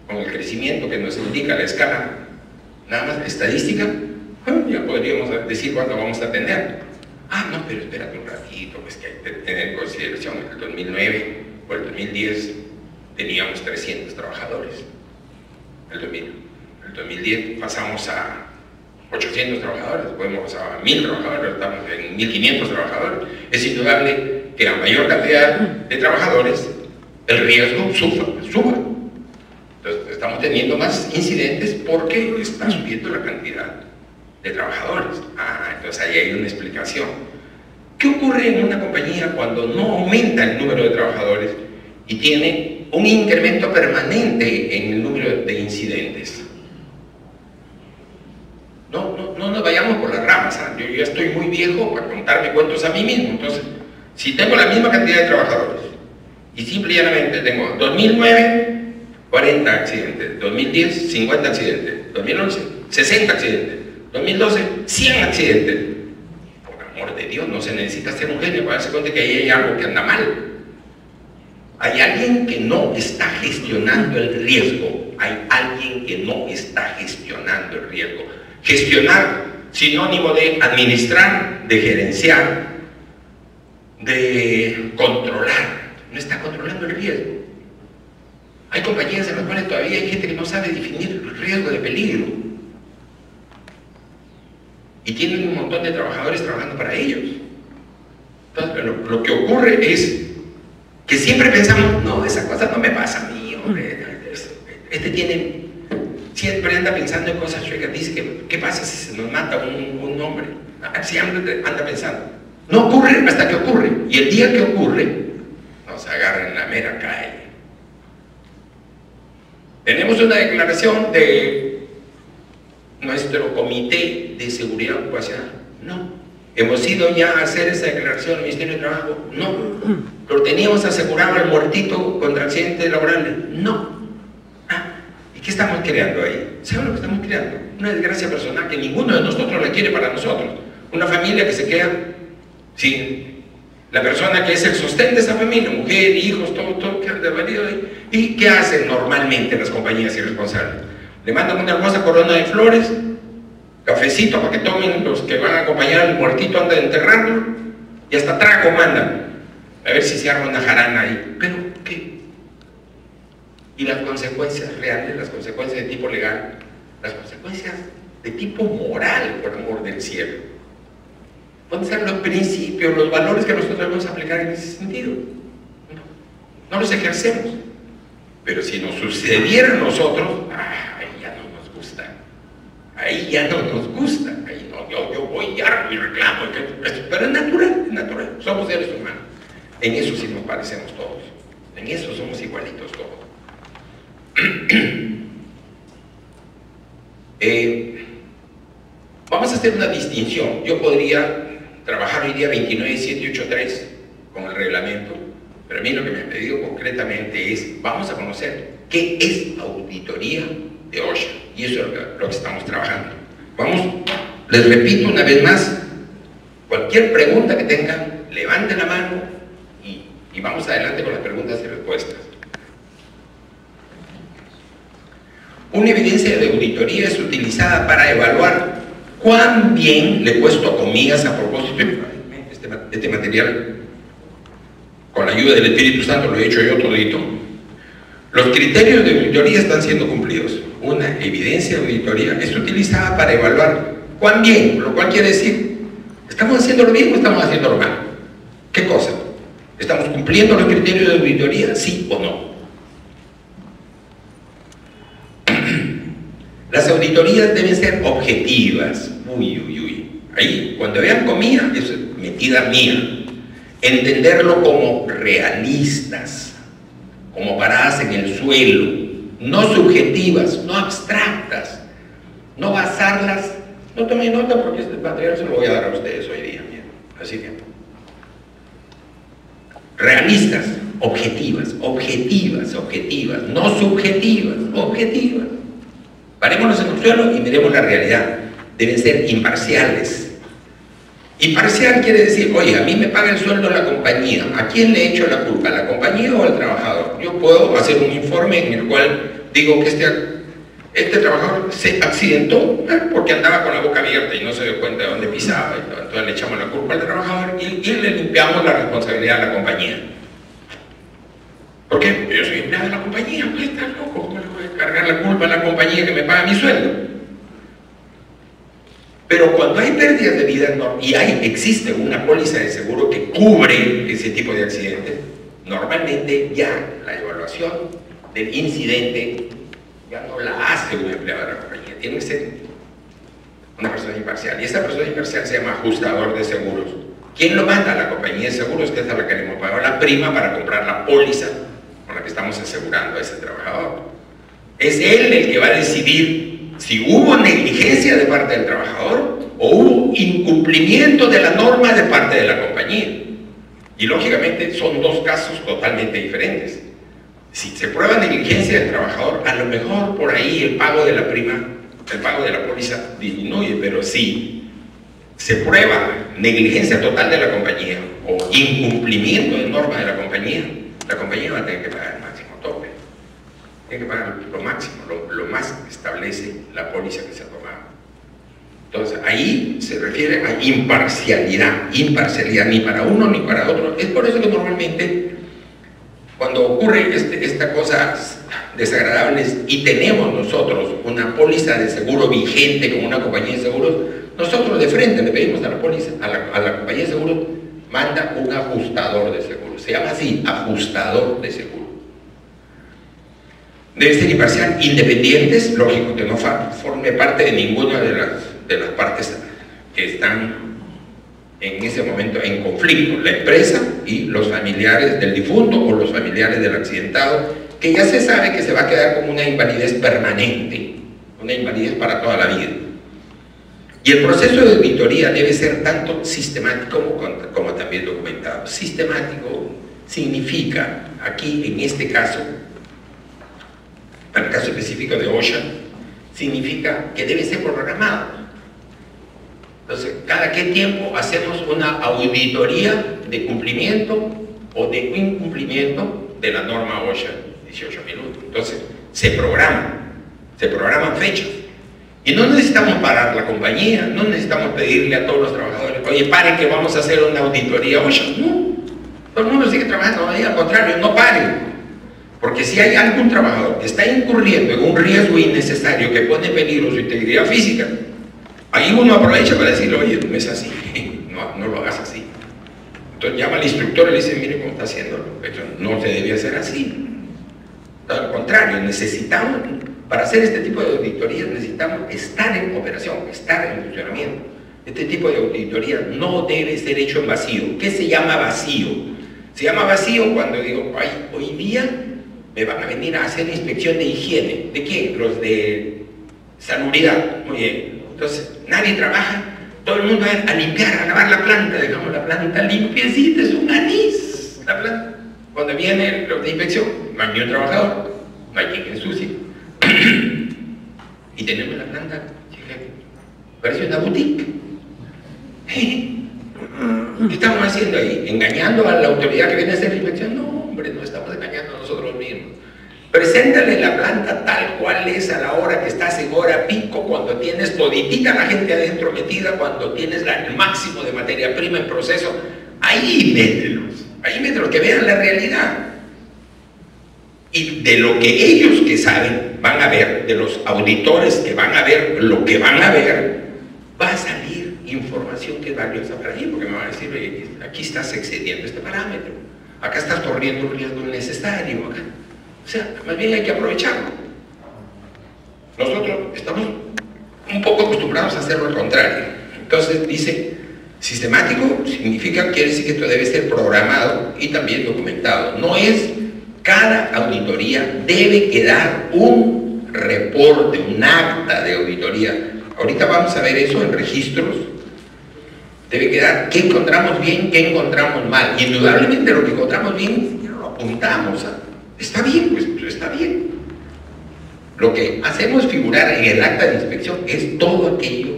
con el crecimiento que nos indica la escala, nada más estadística, ya podríamos decir cuánto vamos a tener. No, pero espérate un ratito, pues que hay que tener en consideración que en el 2009 o el 2010 teníamos 300 trabajadores. El 2010 pasamos a 800 trabajadores, después hemos pasado a 1000 trabajadores, estamos en 1500 trabajadores. Es indudable que a mayor cantidad de trabajadores el riesgo suba. Entonces estamos teniendo más incidentes porque está subiendo la cantidad de trabajadores. Entonces ahí hay una explicación. ¿Qué ocurre en una compañía cuando no aumenta el número de trabajadores y tiene un incremento permanente en el número de incidentes? No nos vayamos por las ramas. Yo ya estoy muy viejo para contarme cuentos a mí mismo. Entonces, si tengo la misma cantidad de trabajadores y simple y llanamente tengo 2009, 40 accidentes, 2010, 50 accidentes, 2011, 60 accidentes, 2012, 100 accidentes. Por amor de Dios, no se necesita ser un genio para darse cuenta que ahí hay algo que anda mal. Hay alguien que no está gestionando el riesgo. Hay alguien que no está gestionando el riesgo. Gestionar, sinónimo de administrar, de gerenciar, de controlar. No está controlando el riesgo. Hay compañías en las cuales todavía hay gente que no sabe definir el riesgo de peligro. Y tienen un montón de trabajadores trabajando para ellos. Entonces, lo que ocurre es que siempre pensamos, no, esa cosa no me pasa a mí, hombre. Siempre anda pensando en cosas chuecas. Dice que, ¿qué pasa si se nos mata un hombre? Siempre anda pensando. No ocurre hasta que ocurre. Y el día que ocurre, nos agarra en la mera calle. Tenemos una declaración de nuestro Comité de Seguridad Ocupacional. No. ¿Hemos ido ya a hacer esa declaración al Ministerio de Trabajo? No. ¿Lo teníamos asegurado al muertito contra accidentes laborales? No. ¿Y qué estamos creando ahí? ¿Saben lo que estamos creando? Una desgracia personal que ninguno de nosotros la quiere para nosotros. Una familia que se queda sin la persona que es el sostén de esa familia, mujer, hijos, todo que han venido ahí. ¿Y qué hacen normalmente las compañías irresponsables? Le mandan una hermosa corona de flores, cafecito para que tomen los que van a acompañar al muertito antes de enterrarlo, y hasta trago mandan, a ver si se arma una jarana ahí. ¿Pero qué? Y las consecuencias reales, las consecuencias de tipo legal, las consecuencias de tipo moral, por amor del cielo. ¿Dónde están los principios, los valores que nosotros debemos aplicar en ese sentido? No los ejercemos. Pero si nos sucediera a nosotros, ahí ya no nos gusta. Ahí ya no nos gusta. Ahí no, yo voy y armo y reclamo. Pero es natural. Somos seres humanos. En eso sí nos parecemos todos. En eso somos igualitos todos. Vamos a hacer una distinción. Yo podría trabajar hoy día 29.783 con el reglamento, pero a mí lo que me han pedido concretamente es, vamos a conocer qué es auditoría de OSHA, y eso es lo que estamos trabajando. Les repito una vez más, cualquier pregunta que tengan, levanten la mano y vamos adelante con las preguntas y respuestas. Una evidencia de auditoría es utilizada para evaluar cuán bien, le he puesto comillas a propósito, este material, con la ayuda del Espíritu Santo lo he hecho yo todito. Los criterios de auditoría están siendo cumplidos. Una evidencia de auditoría es utilizada para evaluar cuán bien, lo cual quiere decir, ¿estamos haciéndolo bien o estamos haciéndolo mal? ¿Qué cosa? ¿Estamos cumpliendo los criterios de auditoría, sí o no? Las auditorías deben ser objetivas. Ahí, cuando vean comida, eso es metida mía. Entenderlo como realistas, como paradas en el suelo, no subjetivas, no abstractas, no basarlas. No tomen nota porque este material se lo voy a dar a ustedes hoy día. Así que, realistas, objetivas, no subjetivas, objetivas. Parémonos en el suelo y miremos la realidad. Deben ser imparciales. Imparcial quiere decir, oye, a mí me paga el sueldo la compañía. ¿A quién le echo la culpa? ¿A la compañía o al trabajador? Yo puedo hacer un informe en el cual digo que este trabajador se accidentó porque andaba con la boca abierta y no se dio cuenta de dónde pisaba. Entonces le echamos la culpa al trabajador y le limpiamos la responsabilidad a la compañía. ¿Por qué? Yo soy empleado de la compañía, pues está loco. ¿Cómo le voy a cargar la culpa a la compañía que me paga mi sueldo? Pero cuando hay pérdidas de vida y existe una póliza de seguro que cubre ese tipo de accidentes, normalmente ya la evaluación del incidente ya no la hace un empleado de la compañía, tiene que ser una persona imparcial. Y esa persona imparcial se llama ajustador de seguros. ¿Quién lo manda? La compañía de seguros, que es a la que le hemos pagado la prima para comprar la póliza con la que estamos asegurando a ese trabajador. Es él el que va a decidir si hubo negligencia de parte del trabajador o hubo incumplimiento de la norma de parte de la compañía. Y lógicamente son dos casos totalmente diferentes. Si se prueba negligencia del trabajador, a lo mejor por ahí el pago de la prima, el pago de la póliza disminuye, pero si se prueba negligencia total de la compañía o incumplimiento de norma de la compañía va a tener que pagar el máximo tope. Tiene que pagar lo máximo, lo más que establece la póliza que se ha tomado. Entonces, ahí se refiere a imparcialidad, ni para uno ni para otro. Es por eso que normalmente, cuando ocurre estas cosas desagradables y tenemos nosotros una póliza de seguro vigente con una compañía de seguros, nosotros de frente le pedimos a la póliza, a la compañía de seguros, manda un ajustador de seguros. Se llama así, ajustador de seguros. Debe ser imparcial, independientes, lógico que no forme parte de ninguna de las partes que están en ese momento en conflicto, la empresa y los familiares del difunto o los familiares del accidentado, que ya se sabe que se va a quedar como una invalidez permanente, una invalidez para toda la vida. Y el proceso de auditoría debe ser tanto sistemático como también documentado. Sistemático significa, aquí en este caso, para el caso específico de OSHA, significa que debe ser programado. Entonces, ¿cada qué tiempo hacemos una auditoría de cumplimiento o de incumplimiento de la norma OSHA 18.001? Entonces, se programan fechas. Y no necesitamos parar la compañía, no necesitamos pedirle a todos los trabajadores, oye, paren que vamos a hacer una auditoría OSHA. No, todo el mundo sigue trabajando, al contrario, no paren. Porque si hay algún trabajador que está incurriendo en un riesgo innecesario que pone en peligro su integridad física, ahí uno aprovecha para decirle, oye, no es así, no lo hagas así. Entonces llama al instructor y le dice, mire cómo está haciéndolo, esto no se debe hacer así. Al contrario, necesitamos, para hacer este tipo de auditorías, necesitamos estar en operación, estar en funcionamiento. Este tipo de auditoría no debe ser hecho en vacío. ¿Qué se llama vacío? Se llama vacío cuando digo, ay, hoy día me van a venir a hacer inspección de higiene. ¿De qué? Los de salubridad. Muy bien. Entonces, nadie trabaja, todo el mundo va a limpiar, a lavar la planta, dejamos la planta limpiecita, es un anís. La planta. Cuando viene los de inspección, no hay ni un trabajador, no hay quien ensucie. Y tenemos la planta, parece una boutique. ¿Qué estamos haciendo ahí? ¿Engañando a la autoridad que viene a hacer la inspección? No, hombre, no estamos engañando a nosotros mismos. Preséntale la planta tal cuál es a la hora que estás en hora pico, cuando tienes toditita la gente adentro metida, cuando tienes el máximo de materia prima en proceso. Ahí mételos, que vean la realidad. Y de lo que ellos que saben van a ver, de los auditores que van a ver lo que van a ver, va a salir información que es valiosa para ellos, porque me van a decir, oye, aquí estás excediendo este parámetro, acá estás corriendo un riesgo innecesario, acá. O sea, más bien hay que aprovecharlo. Nosotros estamos un poco acostumbrados a hacerlo al contrario. Entonces dice, sistemático quiere decir que esto debe ser programado y también documentado. No es cada auditoría, debe quedar un reporte, un acta de auditoría. Ahorita vamos a ver eso en registros. Debe quedar qué encontramos bien, qué encontramos mal. Indudablemente lo que encontramos bien, ya lo apuntamos. Está bien, pues está bien. Lo que hacemos figurar en el acta de inspección es todo aquello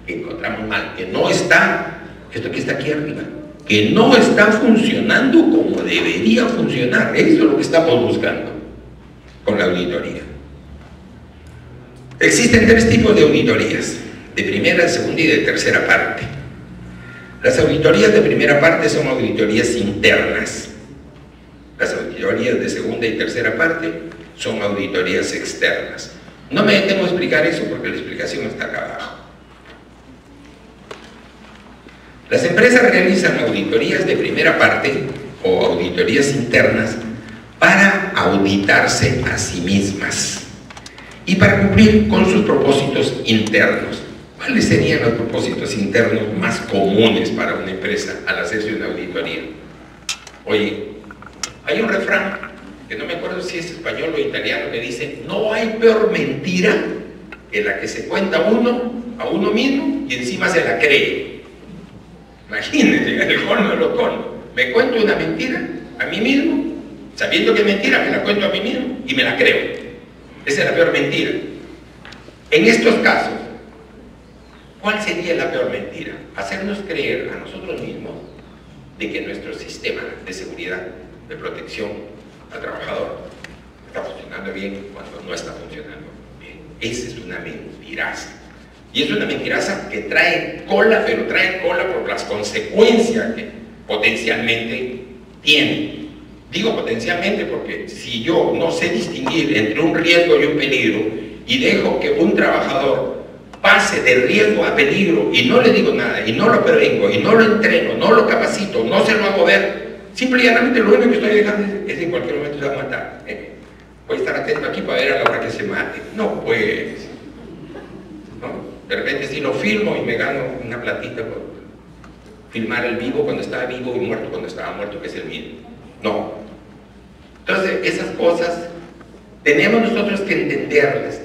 que encontramos mal, que no está, esto que está aquí arriba, que no está funcionando como debería funcionar. Eso es lo que estamos buscando con la auditoría. Existen 3 tipos de auditorías, de primera, segunda y de tercera parte. Las auditorías de primera parte son auditorías internas. Las auditorías de segunda y tercera parte son auditorías externas. No me detengo a explicar eso porque la explicación está acá abajo. Las empresas realizan auditorías de primera parte o auditorías internas para auditarse a sí mismas y para cumplir con sus propósitos internos. ¿Cuáles serían los propósitos internos más comunes para una empresa al hacerse una auditoría? Oye, hay un refrán, que no me acuerdo si es español o italiano, que dice, no hay peor mentira que la que se cuenta uno a uno mismo y encima se la cree. Imagínense, el colmo de los colmos. Me cuento una mentira a mí mismo, sabiendo que es mentira, me la cuento a mí mismo y me la creo. Esa es la peor mentira. En estos casos, ¿cuál sería la peor mentira? Hacernos creer a nosotros mismos de que nuestro sistema de seguridad, de protección al trabajador está funcionando bien cuando no está funcionando bien. Esa es una mentiraza. Y es una mentiraza que trae cola, pero trae cola por las consecuencias que potencialmente tiene. Digo potencialmente porque si yo no sé distinguir entre un riesgo y un peligro y dejo que un trabajador pase de riesgo a peligro y no le digo nada, y no lo prevengo, y no lo entreno, no lo capacito, no se lo hago ver, simple y llanamente lo único que estoy dejando es en cualquier momento se va a matar. Voy a estar atento aquí para ver a la hora que se mate. No pues. ¿No? De repente si lo filmo y me gano una platita por filmar el vivo cuando estaba vivo y muerto cuando estaba muerto, que es el mismo. No. Entonces esas cosas tenemos nosotros que entenderlas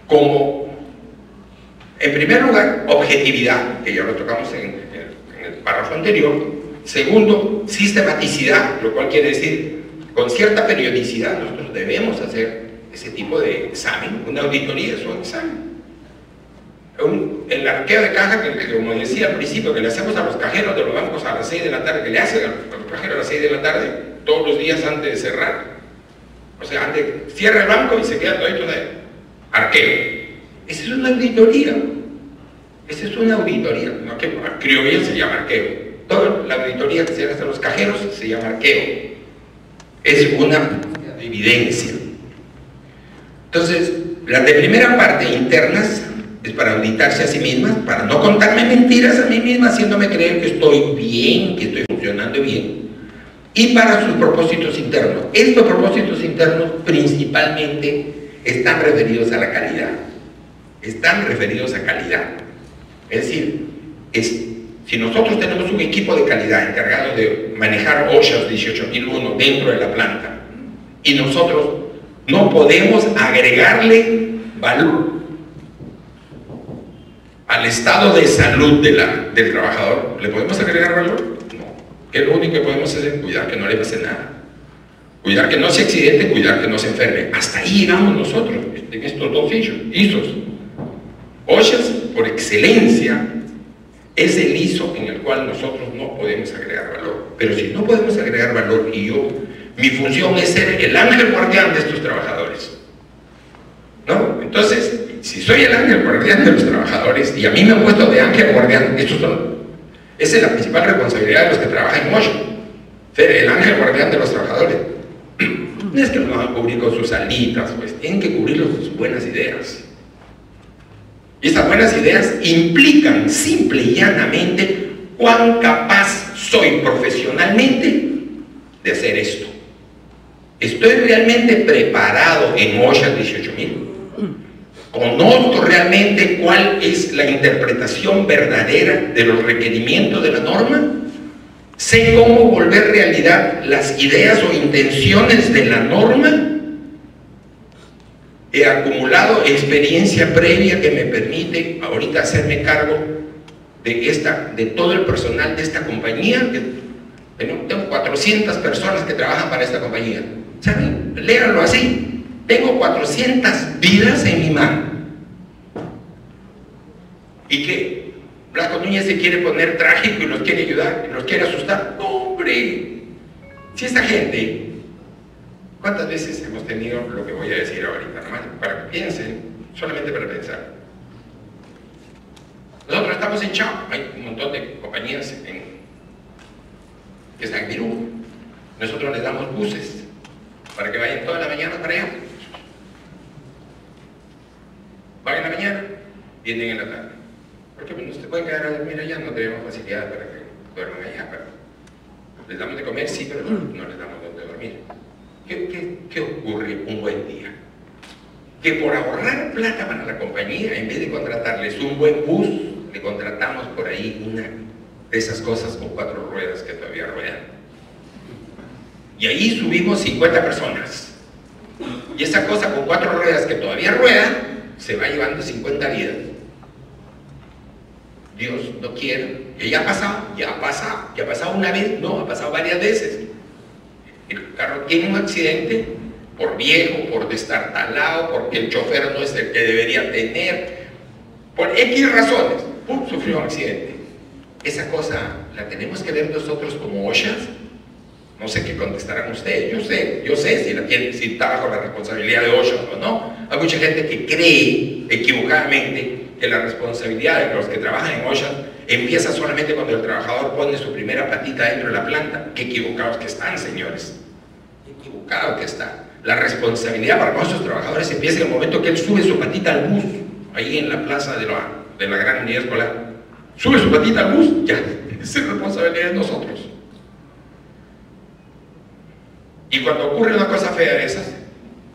como, en primer lugar, objetividad, que ya lo tocamos en el párrafo anterior. Segundo, sistematicidad, lo cual quiere decir, con cierta periodicidad nosotros debemos hacer ese tipo de examen. Una auditoría es un examen. El arqueo de caja, que como decía al principio, que le hacemos a los cajeros de los bancos a las 6 de la tarde, que le hacen a los cajeros a las 6 de la tarde, todos los días antes de cerrar. O sea, antes cierra el banco y se queda todo esto de arqueo. Esa es una auditoría. Esa es una auditoría. No, que criolla se llama arqueo. Toda la auditoría que se hace a los cajeros se llama arqueo. Es una evidencia. Entonces, las de primera parte internas es para auditarse a sí mismas, para no contarme mentiras a mí misma, haciéndome creer que estoy bien, que estoy funcionando bien, y para sus propósitos internos. Estos propósitos internos principalmente están referidos a la calidad. Están referidos a calidad. Es decir, si nosotros tenemos un equipo de calidad encargado de manejar OSHA 18001 dentro de la planta y nosotros no podemos agregarle valor al estado de salud del trabajador, ¿le podemos agregar valor? No. ¿Qué es lo único que podemos hacer? Cuidar que no le pase nada. Cuidar que no se accidente, cuidar que no se enferme. Hasta ahí llegamos nosotros, en estos dos ISOs. OSHA, por excelencia, es el ISO en el cual nosotros no podemos agregar valor. Pero si no podemos agregar valor y yo Mi función es ser el ángel guardián de estos trabajadores, ¿no? Entonces, si soy el ángel guardián de los trabajadores y a mí me han puesto de ángel guardián, esa es la principal responsabilidad de los que trabajan en OSHA, ser el ángel guardián de los trabajadores. No es que los van a cubrir con sus alitas, pues tienen que cubrirlos con sus buenas ideas. Y estas buenas ideas implican simple y llanamente cuán capaz soy profesionalmente de hacer esto. ¿Estoy realmente preparado en OSHA 18000? ¿Conozco realmente cuál es la interpretación verdadera de los requerimientos de la norma? ¿Sé cómo volver realidad las ideas o intenciones de la norma? He acumulado experiencia previa que me permite ahorita hacerme cargo de todo el personal de esta compañía. Tengo 400 personas que trabajan para esta compañía. ¿Saben? Léanlo así. Tengo 400 vidas en mi mano. ¿Y qué? Blasco Núñez se quiere poner trágico y los quiere ayudar, y los quiere asustar. ¡No, hombre! Si esta gente, ¿cuántas veces hemos tenido lo que voy a decir ahorita? Nomás para que piensen, solamente para pensar. Nosotros estamos en Chao, hay un montón de compañías que están en Perú. Nosotros les damos buses para que vayan toda la mañana para allá. Van en la mañana, vienen en la tarde. Porque no se pueden quedar a dormir allá, no tenemos facilidad para que duerman allá. Pero les damos de comer, sí, pero no les damos donde dormir. ¿Qué ocurre un buen día? Que por ahorrar plata para la compañía, en vez de contratarles un buen bus, le contratamos por ahí una de esas cosas con 4 ruedas que todavía ruedan. Y ahí subimos 50 personas. Y esa cosa con 4 ruedas que todavía rueda, se va llevando 50 vidas. Dios no quiere, que ya ha pasado una vez, no, ha pasado varias veces. El carro tiene un accidente por viejo, por destartalado, porque el chofer no es el que debería tener, por X razones, ¡pum!, sufrió un accidente. Esa cosa la tenemos que ver nosotros como OSHAs. No sé qué contestarán ustedes, yo sé si está bajo la responsabilidad de OSHA o no. Hay mucha gente que cree equivocadamente que la responsabilidad de los que trabajan en OSHA empieza solamente cuando el trabajador pone su primera patita dentro de la planta. Qué equivocados que están, señores. Qué equivocado que está. La responsabilidad para nuestros trabajadores empieza en el momento que él sube su patita al bus, ahí en la plaza de la gran unidad escolar. Sube su patita al bus, ya, esa es responsabilidad de nosotros. Y cuando ocurre una cosa fea de esas,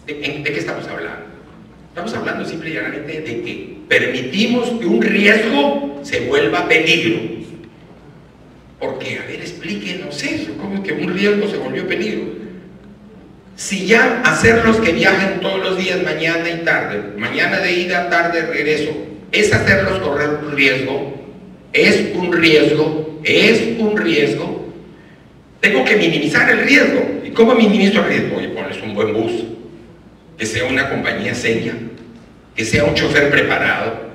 ¿de qué estamos hablando? Estamos hablando simple y llanamente de que permitimos que un riesgo se vuelva peligro. Porque, a ver, explíquenos eso, ¿cómo es que un riesgo se volvió peligro? Si ya hacerlos que viajen todos los días, mañana y tarde, mañana de ida, tarde de regreso, es hacerlos correr un riesgo, es un riesgo, tengo que minimizar el riesgo. ¿Y cómo minimizo el riesgo? Oye, ponles un buen bus, que sea una compañía seria, que sea un chofer preparado,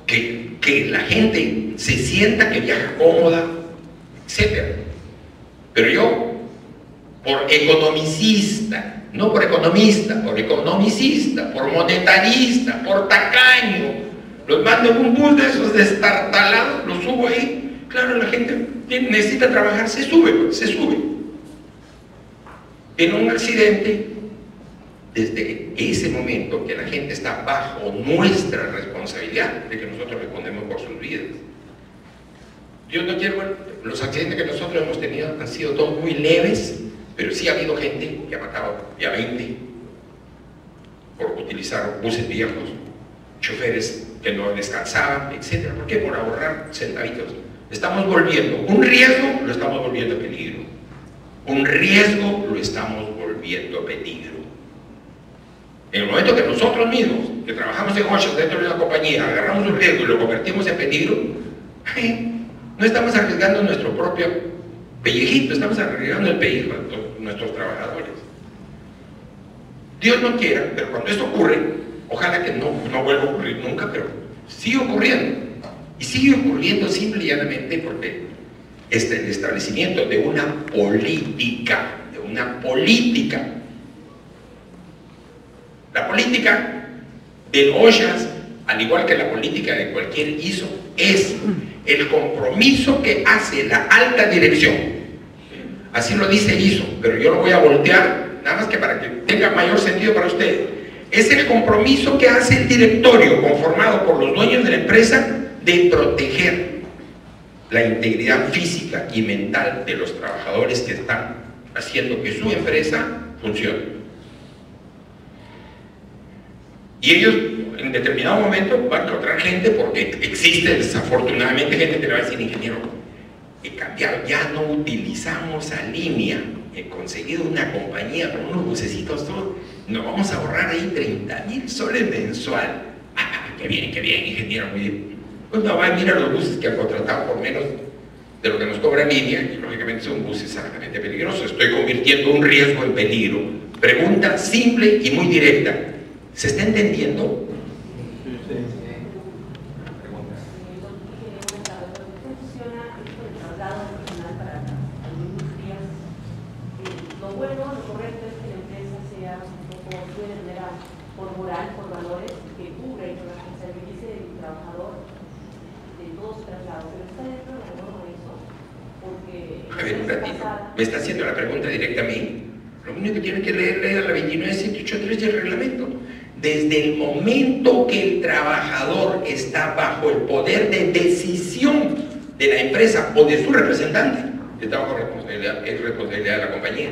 que la gente se sienta que viaja cómoda, etc. Pero yo, por economicista, no por economista, por economicista, por monetarista, por tacaño, los mando en un bus de esos destartalados, los subo ahí. Claro, la gente necesita trabajar, se sube. En un accidente, desde ese momento que la gente está bajo nuestra responsabilidad, de que nosotros respondemos por sus vidas. Dios no quiere, bueno, los accidentes que nosotros hemos tenido han sido todos muy leves, pero sí ha habido gente que ha matado ya 20 por utilizar buses viejos, choferes que no descansaban, etc. ¿Por qué? Por ahorrar centavitos. Estamos volviendo un riesgo, lo estamos volviendo peligro. Un riesgo lo estamos volviendo peligro. En el momento que nosotros mismos, que trabajamos en OSHA dentro de una compañía, agarramos un riesgo y lo convertimos en peligro, no estamos arriesgando nuestro propio pellejito, estamos arriesgando el pellejo de nuestros trabajadores. Dios no quiera, pero cuando esto ocurre, ojalá que no vuelva a ocurrir nunca, pero sigue ocurriendo. Y sigue ocurriendo simple y llanamente porque el establecimiento de una política una política. La política del Ollas, al igual que la política de cualquier ISO, es el compromiso que hace la alta dirección. Así lo dice ISO, pero yo lo voy a voltear, nada más que para que tenga mayor sentido para ustedes. Es el compromiso que hace el directorio, conformado por los dueños de la empresa, de proteger la integridad física y mental de los trabajadores que están haciendo que su empresa funcione. Y ellos en determinado momento van a encontrar gente, porque existe desafortunadamente gente que le va a decir: ingeniero, he cambiado, ya no utilizamos a línea, he conseguido una compañía con unos bucecitos todos, nos vamos a ahorrar ahí 30,000 soles mensual. Qué bien, ingeniero, muy bien. Pues no, va a mirar los buses que han contratado por menos de lo que nos cobra línea, y lógicamente son buses altamente peligrosos. Estoy convirtiendo un riesgo en peligro. Pregunta simple y muy directa. ¿Se está entendiendo? Lo bueno, lo correcto es que la empresa sea un poco por moral, por valores, que cubra y que responsabilice del trabajador de todos sus traslados. Pero está dentro de la norma eso, porque... A ver, un ratito. ¿Me está haciendo la pregunta directa a mí? Lo único que tiene que leer es la 29783 y el reglamento. Desde el momento que el trabajador está bajo el poder de decisión de la empresa o de su representante, está bajo responsabilidad, es responsabilidad de la compañía.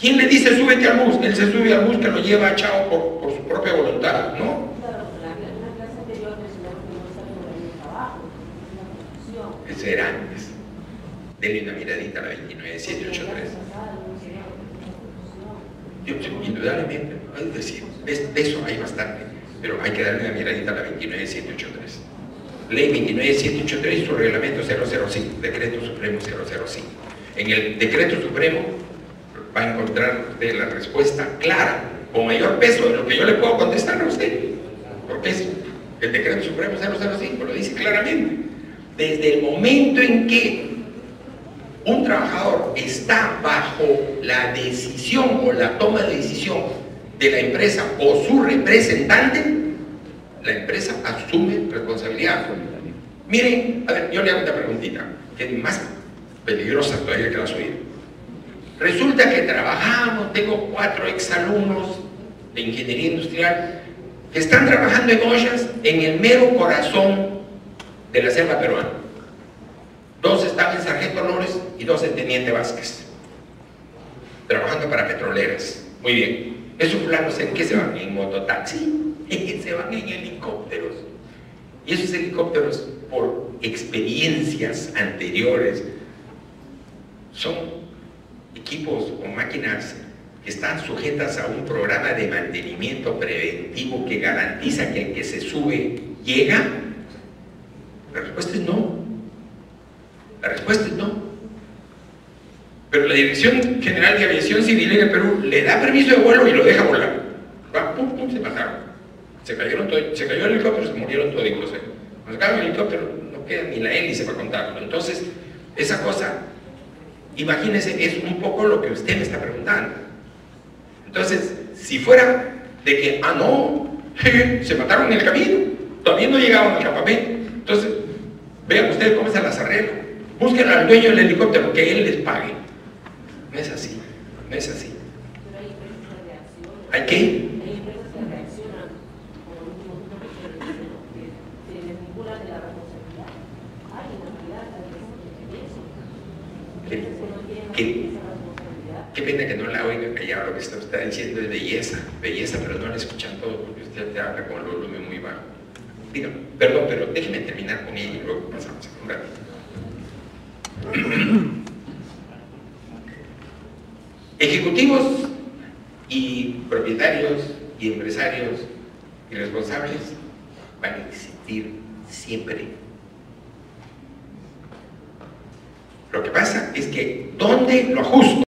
¿Quién le dice súbete al bus? Él se sube al bus que lo lleva a Chao por su propia voluntad, ¿no? Claro, la clase anterior mencionó que no está en el trabajo, es una construcción. Eso era antes. Denle una miradita a la 29783. Indudablemente, es decir, de eso hay bastante, pero hay que darle una miradita a la 29783. Ley 29783 y su reglamento 005, Decreto Supremo 005. En el Decreto Supremo va a encontrar usted la respuesta clara, con mayor peso de lo que yo le puedo contestar a usted, porque es el Decreto Supremo 005, lo dice claramente. Desde el momento en que un trabajador está bajo la decisión o la toma de decisión de la empresa o su representante, la empresa asume responsabilidad. Miren, a ver, yo le hago una preguntita, que es más peligrosa todavía que la suya. Resulta que trabajamos, tengo 4 exalumnos de ingeniería industrial que están trabajando en Ollas en el mero corazón de la selva peruana. 2 estaban en Sargento Lores y 2 en Teniente Vázquez, trabajando para petroleras. Muy bien. Esos planos, ¿en qué se van? En mototaxi, se van en helicópteros. Y esos helicópteros, por experiencias anteriores, son equipos o máquinas que están sujetas a un programa de mantenimiento preventivo que garantiza que el que se sube llega. La respuesta es no. La respuesta es no. Pero la Dirección General de Aviación Civil en el Perú le da permiso de vuelo y lo deja volar. Va, pum, pum, se mataron. Se cayó el helicóptero, se murieron toditos. Cuando se cae el helicóptero, no queda ni la hélice para contarlo. Entonces, esa cosa, imagínense, es un poco lo que usted me está preguntando. Entonces, si fuera de que, no, se mataron en el camino, todavía no llegaban al campamento. Entonces, vean ustedes cómo se las arreglan. Busquen al dueño del helicóptero, que él les pague. No es así, no es así. Pero hay empresas que reaccionan. ¿Hay qué? Hay empresas que reaccionan por un motivo que se desvinculan de la responsabilidad. Hay una entidad que eso. Empresas que no quieren asumir esa responsabilidad. Qué pena que no la oiga callado. Lo que usted está diciendo es belleza, belleza, pero no la escuchan todo porque usted te habla con el volumen muy bajo. Dígame, perdón, pero déjeme terminar con ella y luego pasamos a un ratito. Ejecutivos y propietarios y empresarios y responsables van a existir siempre. Lo que pasa es que ¿dónde lo ajusto?